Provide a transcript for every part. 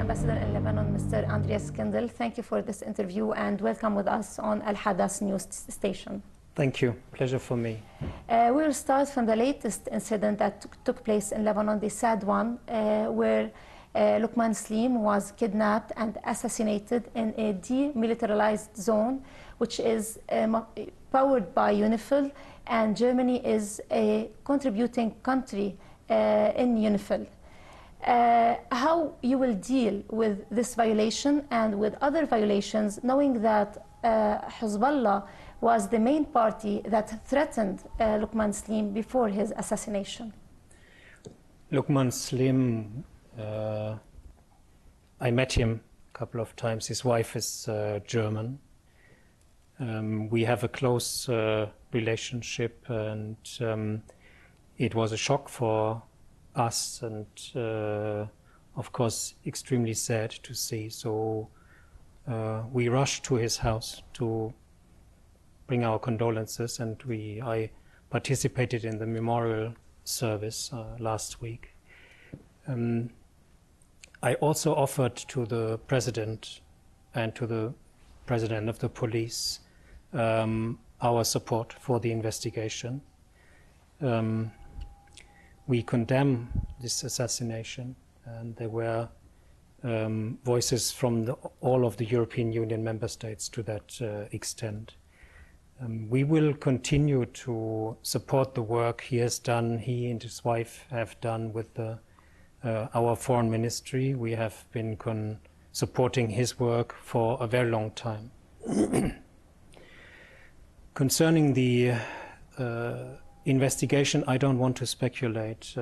Ambassador in Lebanon, Mr. Andreas Kindel. Thank you for this interview and welcome with us on الحدث news station. Thank you. Pleasure for me. We'll start from the latest incident that took place in Lebanon, the sad one, where Luqman Slim was kidnapped and assassinated in a demilitarized zone, which is powered by UNIFIL, and Germany is a contributing country in UNIFIL. How you will deal with this violation and with other violations, knowing that Hezbollah was the main party that threatened Luqman Slim before his assassination? Luqman Slim, I met him a couple of times. His wife is German. We have a close relationship, and it was a shock for us and of course extremely sad to see. So we rushed to his house to bring our condolences, and I participated in the memorial service last week. I also offered to the president and to the president of the police our support for the investigation. We condemn this assassination, and there were voices from all of the European Union member states to that extent. We will continue to support the work he has done, he and his wife have done with our foreign ministry. We have been supporting his work for a very long time. Concerning the investigation, I don't want to speculate.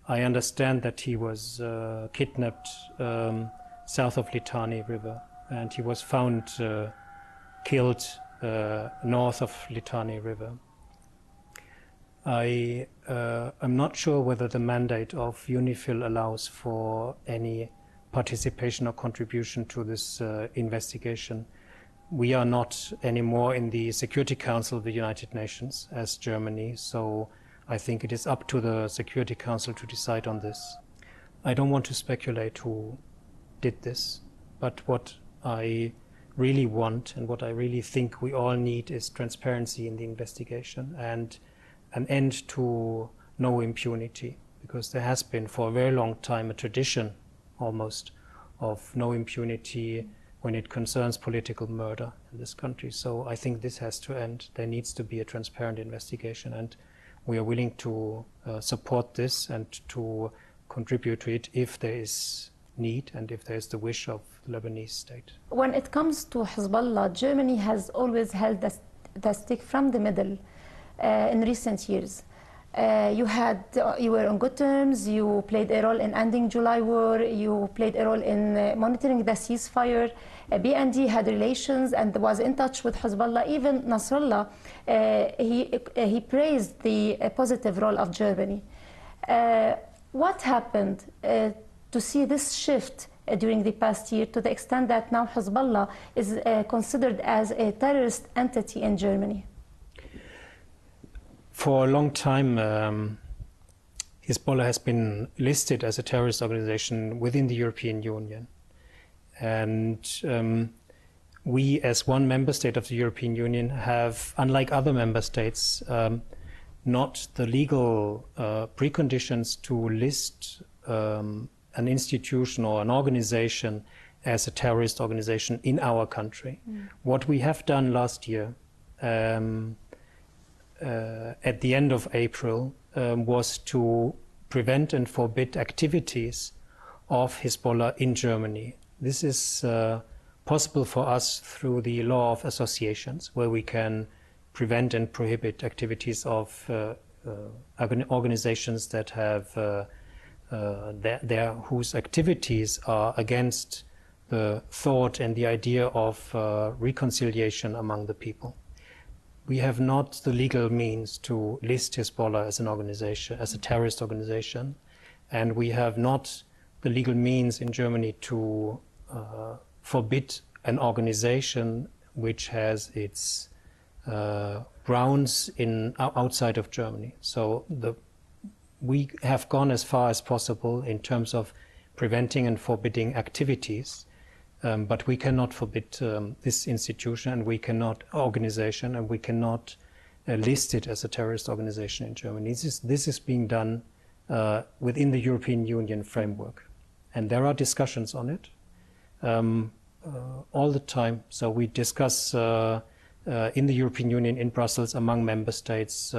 I understand that he was kidnapped south of Litani River, and he was found killed north of Litani River. I am not sure whether the mandate of UNIFIL allows for any participation or contribution to this investigation. We are not anymore in the Security Council of the United Nations as Germany, so I think it is up to the Security Council to decide on this. I don't want to speculate who did this, but what I really want and what I really think we all need is transparency in the investigation and an end to no impunity, because there has been for a very long time a tradition almost of no impunity when it concerns political murder in this country. So I think this has to end. There needs to be a transparent investigation, and we are willing to support this and to contribute to it if there is need and if there is the wish of the Lebanese state. When it comes to Hezbollah, Germany has always held the stick from the middle in recent years. You were on good terms, you played a role in ending July war, you played a role in monitoring the ceasefire. BND had relations and was in touch with Hezbollah. Even Nasrallah, he praised the positive role of Germany. What happened to see this shift during the past year to the extent that now Hezbollah is considered as a terrorist entity in Germany? For a long time, Hezbollah has been listed as a terrorist organization within the European Union. And we, as one member state of the European Union, have, unlike other member states, not the legal preconditions to list an institution or an organization as a terrorist organization in our country. What we have done last year, at the end of April, was to prevent and forbid activities of Hezbollah in Germany. This is possible for us through the law of associations, where we can prevent and prohibit activities of organizations that have whose activities are against the thought and the idea of reconciliation among the people. We have not the legal means to list Hezbollah as an organization, as a terrorist organization, and we have not the legal means in Germany to forbid an organization which has its grounds outside of Germany. So we have gone as far as possible in terms of preventing and forbidding activities, but we cannot forbid this institution and we cannot list it as a terrorist organization in Germany. This is being done within the European Union framework, and there are discussions on it all the time. So we discuss in the European Union, in Brussels, among member states,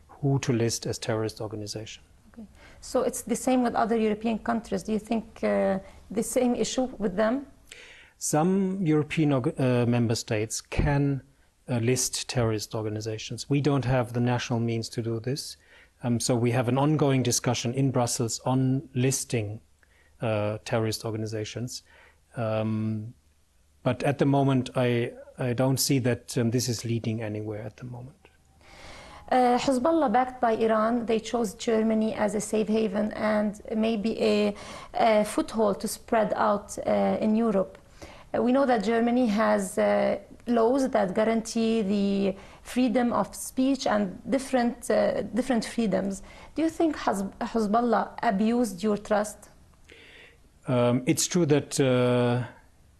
who to list as terrorist organization. Okay. So it's the same with other European countries. Do you think the same issue with them? Some European member states can list terrorist organizations. We don't have the national means to do this. So we have an ongoing discussion in Brussels on listing terrorist organizations. But at the moment, I don't see that this is leading anywhere at the moment. Hezbollah, backed by Iran, they chose Germany as a safe haven and maybe a foothold to spread out in Europe. We know that Germany has laws that guarantee the freedom of speech and different freedoms. Do you think Hezbollah abused your trust? It's true that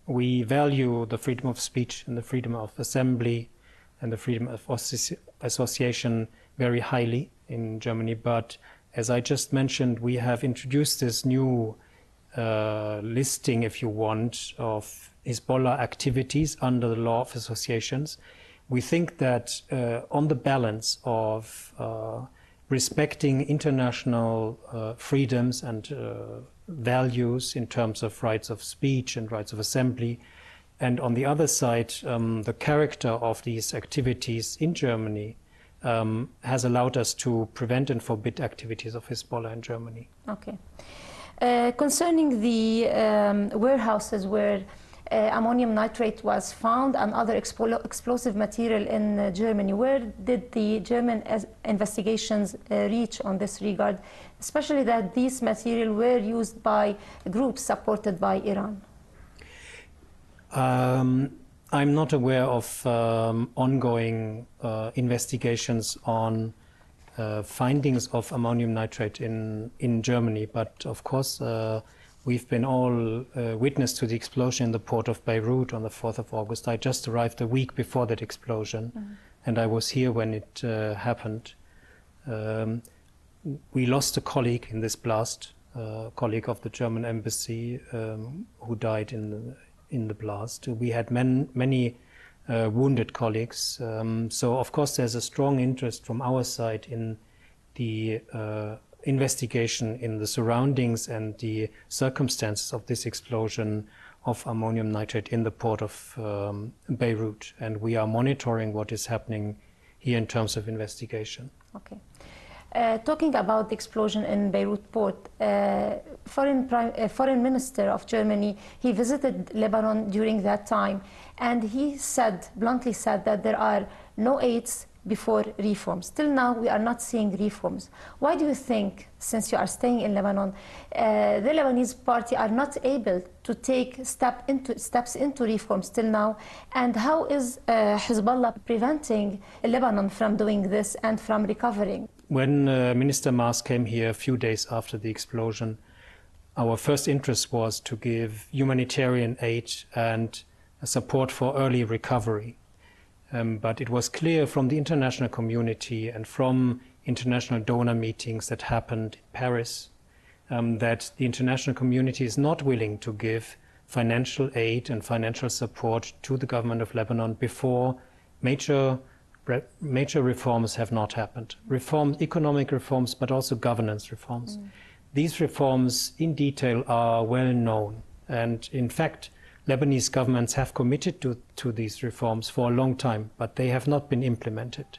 we value the freedom of speech and the freedom of assembly and the freedom of association very highly in Germany. But as I just mentioned, we have introduced this new listing, if you want, of Hezbollah activities under the law of associations. We think that on the balance of respecting international freedoms and values in terms of rights of speech and rights of assembly, and on the other side, the character of these activities in Germany has allowed us to prevent and forbid activities of Hezbollah in Germany. Okay. Concerning the warehouses where ammonium nitrate was found and other explosive material in Germany, where did the German investigations reach on this regard, especially that these material were used by groups supported by Iran? I'm not aware of ongoing investigations on findings of ammonium nitrate in Germany, but of course we've been all witness to the explosion in the port of Beirut on the 4th of August. I just arrived a week before that explosion, and I was here when it happened. We lost a colleague in this blast, a colleague of the German embassy who died in the blast. We had many wounded colleagues. So of course there's a strong interest from our side in the investigation in the surroundings and the circumstances of this explosion of ammonium nitrate in the port of Beirut. And we are monitoring what is happening here in terms of investigation. Okay. Talking about the explosion in Beirut port, foreign minister of Germany, he visited Lebanon during that time, and he bluntly said that there are no aids before reforms. Till now, we are not seeing reforms. Why do you think, since you are staying in Lebanon, the Lebanese party are not able to take steps into reforms till now? And how is Hezbollah preventing Lebanon from doing this and from recovering? When Minister Maas came here a few days after the explosion, our first interest was to give humanitarian aid and support for early recovery. But it was clear from the international community and from international donor meetings that happened in Paris that the international community is not willing to give financial aid and financial support to the government of Lebanon before major reforms have not happened. Economic reforms, but also governance reforms. These reforms in detail are well known. And in fact, Lebanese governments have committed to these reforms for a long time, but they have not been implemented.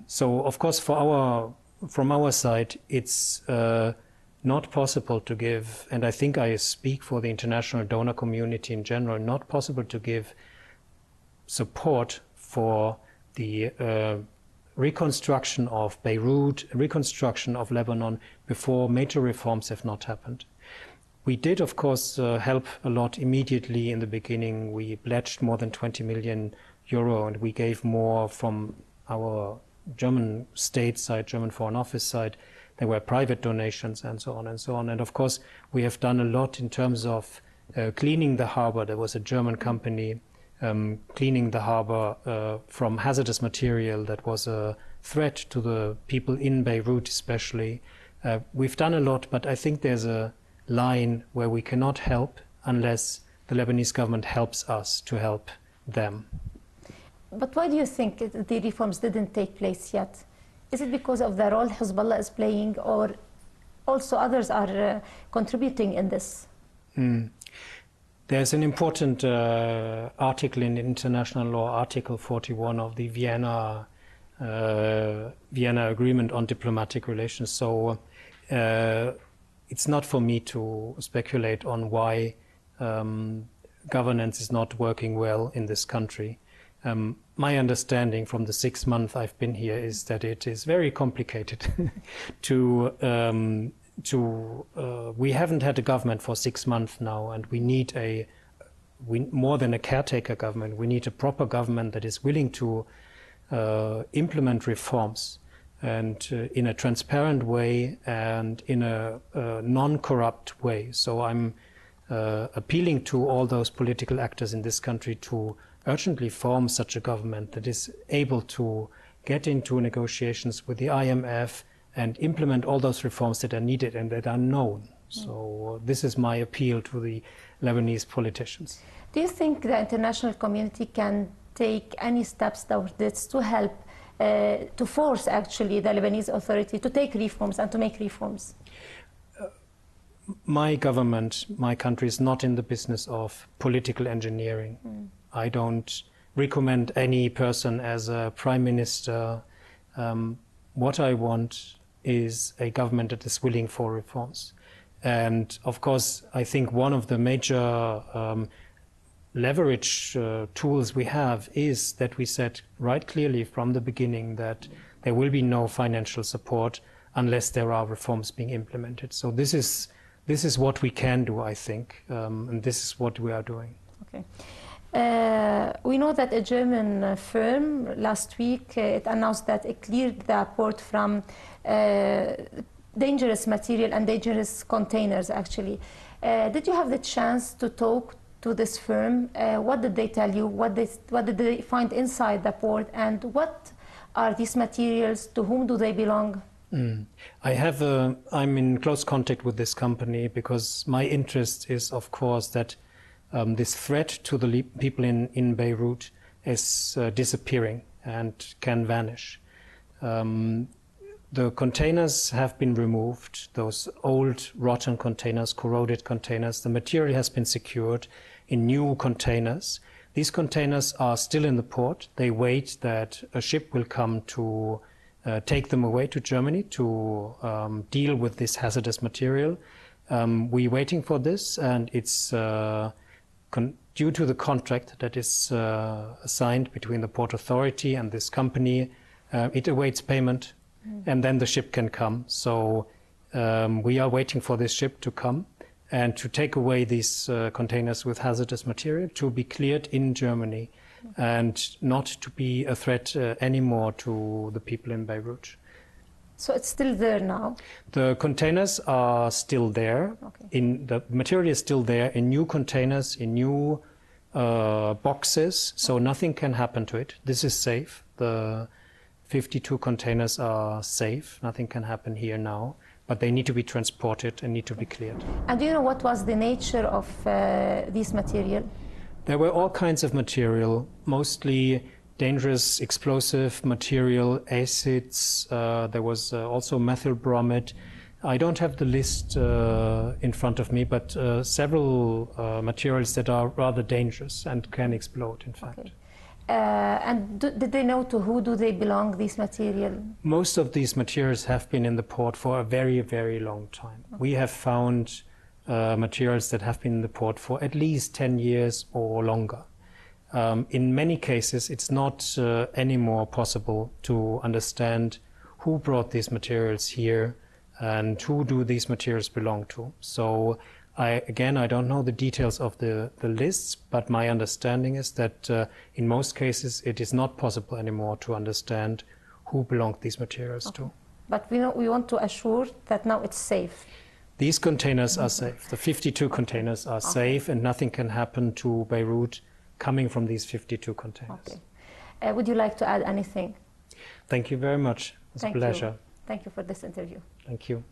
So, of course, from our side, it's not possible to give, and I think I speak for the international donor community in general, not possible to give support for the reconstruction of Beirut, reconstruction of Lebanon before major reforms have not happened. We did, of course, help a lot immediately in the beginning. We pledged more than 20 million euro, and we gave more from our German state side, German Foreign Office side, there were private donations and so on and so on. And of course, we have done a lot in terms of cleaning the harbor. There was a German company cleaning the harbor from hazardous material that was a threat to the people in Beirut especially. We've done a lot, but I think there's a line where we cannot help unless the Lebanese government helps us to help them. But why do you think the reforms didn't take place yet? Is it because of the role Hezbollah is playing, or also others are contributing in this? There's an important article in international law, Article 41 of the Vienna Agreement on Diplomatic Relations. So it's not for me to speculate on why governance is not working well in this country. My understanding from the 6 months I've been here is that it is very complicated we haven't had a government for 6 months now, and we need more than a caretaker government. We need a proper government that is willing to implement reforms, and in a transparent way and in a non-corrupt way. So I'm appealing to all those political actors in this country to urgently form such a government that is able to get into negotiations with the IMF and implement all those reforms that are needed and that are known. So this is my appeal to the Lebanese politicians. Do you think the international community can take any steps towards this to help, to force actually the Lebanese authority to take reforms and to make reforms? My government, my country is not in the business of political engineering. I don't recommend any person as a prime minister. What I want is a government that is willing for reforms. And of course, I think one of the major leverage tools we have is that we said right clearly from the beginning that there will be no financial support unless there are reforms being implemented. So this is what we can do, I think, and this is what we are doing. Okay. We know that a German firm last week it announced that it cleared the port from dangerous material and dangerous containers, actually. Did you have the chance to talk to this firm? What did they tell you? What did they find inside the port? And what are these materials? To whom do they belong? I'm in close contact with this company because my interest is, of course, that this threat to the people in Beirut is disappearing and can vanish. The containers have been removed, those old rotten containers, corroded containers. The material has been secured in new containers. These containers are still in the port. They wait that a ship will come to take them away to Germany to deal with this hazardous material. We're waiting for this, and it's due to the contract that is signed between the Port Authority and this company. It awaits payment, and then the ship can come. So we are waiting for this ship to come and to take away these containers with hazardous material to be cleared in Germany and not to be a threat anymore to the people in Beirut. So it's still there now? The containers are still there. Okay. The material is still there in new containers, in new boxes, so nothing can happen to it. This is safe. The 52 containers are safe. Nothing can happen here now, but they need to be transported and need to be cleared. And do you know what was the nature of this material? There were all kinds of material, mostly dangerous explosive material, acids. There was also methyl bromide. I don't have the list in front of me, but several materials that are rather dangerous and can explode, in fact. Okay. And did they know to who do they belong, these materials? Most of these materials have been in the port for a very, very long time. Okay. We have found materials that have been in the port for at least 10 years or longer. In many cases, it's not anymore possible to understand who brought these materials here and who do these materials belong to. So I don't know the details of the lists, but my understanding is that in most cases, it is not possible anymore to understand who belonged these materials to. But we want to assure that now it's safe. These containers are safe. The 52 containers are safe, and nothing can happen to Beirut coming from these 52 containers. Okay. Would you like to add anything? Thank you very much. It's a pleasure. Thank you for this interview. Thank you.